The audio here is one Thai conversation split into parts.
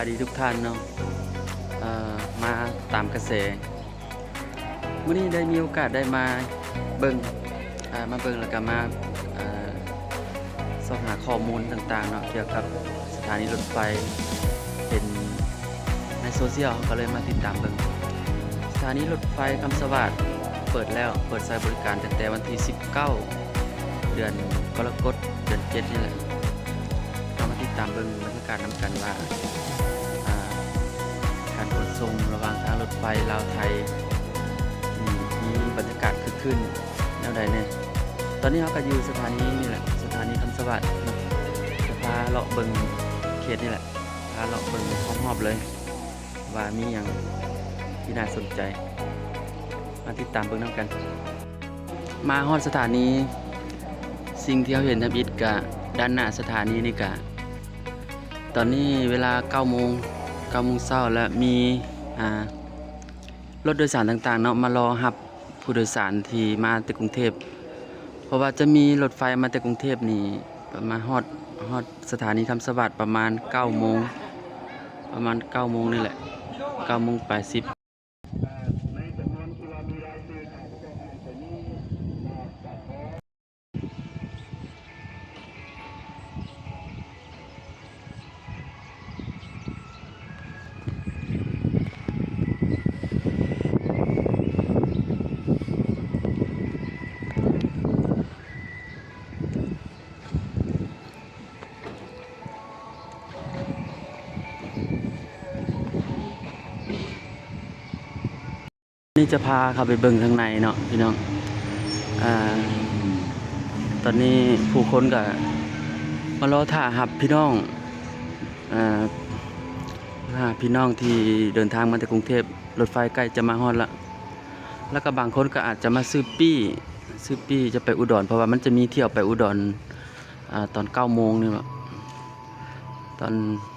ายดีทุกท่านเนาะมาตามกระแสมื้อนี้ได้มีโอกาสได้มาเบิ่งแล้วก็มาสอบหาข้อมูลต่างๆเนาะเกี่ยวกับสถานีรถไฟเป็นในโซเชียลก็เลยมาติดตามเบิ่งสถานีรถไฟคำสวัสดิ์เปิดใช้บริการตั้งแต่วันที่19เดือนกรกฎาคมเดือน7นี่แหละเรามาติดตามเบิ่งบรรยากาศนำกันว่าการขนส่งระหว่างทางรถไฟลาวไทยมีบรรยากาศคึกคืนแนวใดเนี่ยตอนนี้เราก็อยู่สถานีนี่แหละสถานีคำสวัสดิ์จะพาเลาะเบิ่งเขตนี่แหละพาเลาะเบิ่งรอบๆเลยว่ามีอย่างที่น่าสนใจมาติดตามเบิ่งนำกันมาฮอดสถานีสิ่งที่เราเห็นทบิดกะด้านหน้าสถานีนี่กะตอนนี้เวลา9 โมงเช้าแล้วมีรถโดยสารต่างๆเนาะมารอรับผู้โดยสารที่มาจากกรุงเทพเพราะว่าจะมีรถไฟมาจากกรุงเทพนี่ประมาณฮอดสถานีคำสวัสดิ์ประมาณ9 โมงนี่แหละ9:80นี่จะพาเข้าไปเบิ่งข้างในเนาะพี่น้องตอนนี้ผู้คนก็มารอท่ารับพี่น้องที่เดินทางมาจากกรุงเทพรถไฟใกล้จะมาฮอดแล้วก็บางคนก็อาจจะมาซื้อปี้จะไปอุดรเพราะว่ามันจะมีเที่ยวไปอุดรตอน9 โมงนี่แหละตอน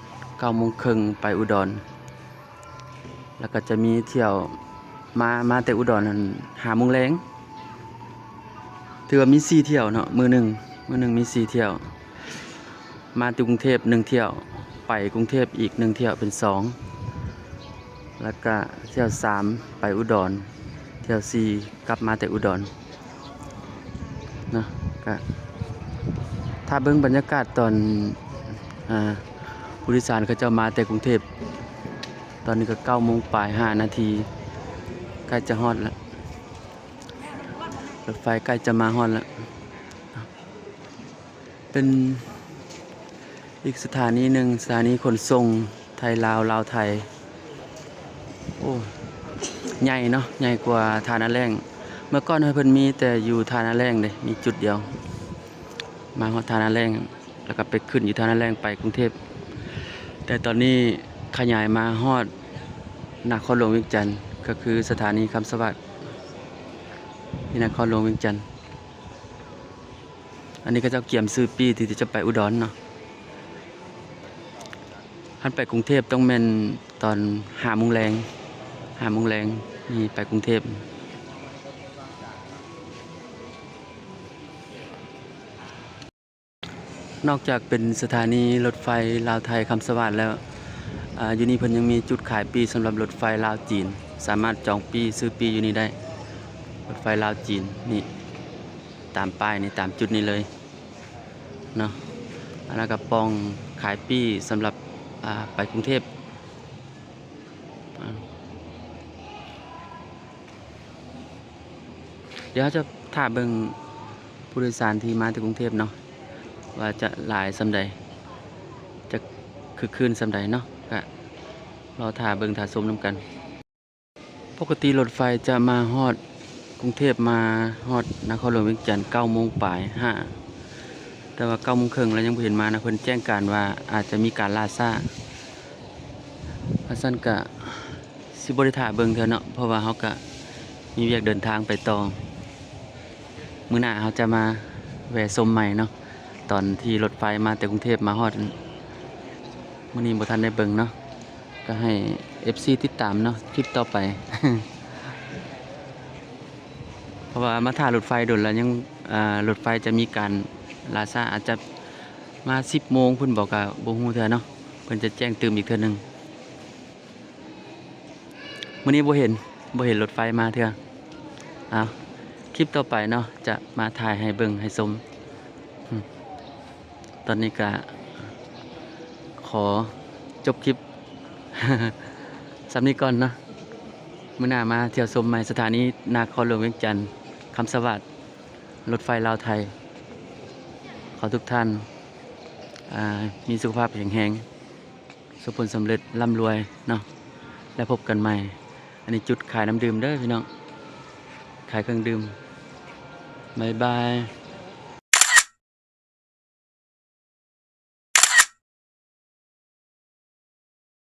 9 โมงครึ่งไปอุดรแล้วก็จะมีเที่ยวมาแต่อุดรนั่น5 โมงแลงถือว่ามี4 เที่ยวเนาะมื้อหนึ่งมี4 เที่ยวมาถึงกรุงเทพ1 เที่ยวไปกรุงเทพอีก1 เที่ยวเป็น2แล้วก็เที่ยว3ไปอุดรเที่ยว4กลับมาแต่อุดรนะก็ถ้าเบิ่งบรรยากาศตอนผู้โดยสารเขาจะมาแต่กรุงเทพตอนนี้ก็9 โมงปลาย5 นาทีใกล้จะฮอดแล้วรถไฟใกล้จะมาฮอดแล้วเป็นอีกสถานีหนึ่งสถานีขนส่งไทยลาวไทยโอ้ใหญ่เนาะใหญ่กว่าท่าน้าแรงเมื่อก่อนเพิ่นมีแต่อยู่ท่าน้าแรงเลยมีจุดเดียวมาฮอดท่าน้าแรงแล้วก็ไปขึ้นอยู่ท่าน้าแรงไปกรุงเทพแต่ตอนนี้ขยายมาฮอดนครหลวงเวียงจันทร์ก็คือสถานีคำสวัสดิ์ที่นครหลวงเวียงจันทร์อันนี้ก็จะเกี่ยมซื้อปีที่จะไปอุดรเนาะท่านไปกรุงเทพต้องแม่นตอน5 โมงแรงนี่ไปกรุงเทพนอกจากเป็นสถานีรถไฟลาวไทยคำสวัสดิ์แล้วอยู่นี่เพิ่นยังมีจุดขายปีสำหรับรถไฟลาวจีนสามารถจองปีซื้อปีอยู่นี่ได้รถไฟลาวจีนนี่ตามป้ายนี่ตามจุดนี้เลยเนาะอันนั้นก็ปองขายปีสำหรับไปกรุงเทพเดี๋ยวจะถ่ายเบิ่งผู้โดยสารที่มาจากกรุงเทพเนาะว่าจะหลายสำใดจะคือคืนสำใดเนาะก็รอถ่ายเบิ่งถ่ายชมนำกันปกติรถไฟจะมาฮอดกรุงเทพมาฮอดนครหลวงเวียงจันทร์9 โมงปลาย5แต่ว่า9 โมงครึ่งแล้วยังบ่เห็นมานะเพิ่นแจ้งการว่าอาจจะมีการล่าช้าเพราะฉะนั้นก็สิบ่ได้ถ่ายเบิ่งเถอะเนาะเพราะว่าเฮาก็มีเวียกเดินทางไปต่อมื้อหน้าเฮาจะมาแวะชมใหม่เนาะตอนที่รถไฟมาแต่กรุงเทพมาฮอดมื้อนี้บ่ทันได้เบิ่งเนาะก็ให้ FC ติดตามเนาะคลิปต่อไป เพราะว่ามาถ่ายรถไฟโดนแล้วยังรถไฟจะมีการล่าช้าอาจจะมา10 โมงเพิ่นบอกก็บ่ฮู้เทื่อเนาะเพิ่นจะแจ้งเตือนอีกเทื่อนึง มื้อนี้บ่เห็นรถไฟมาเทื่ออ้าวคลิปต่อไปเนาะจะมาถ่ายให้เบิ่งให้ชมอืมตอนนี้ก็ขอจบคลิป สำนี้ก่อนเนาะมื้อหน้ามาเที่ยวชมใหม่สถานีนครหลวงเวียงจันทน์คำสวัสดิ์รถไฟลาวไทย ขอทุกท่านมีสุขภาพแข็งแรงสุขผลสำเร็จร่ำรวยเนาะแล้วพบกันใหม่ อันนี้จุดขายน้ำดื่มเด้อพี่น้อง ขายเครื่องดื่มบ๊ายบาย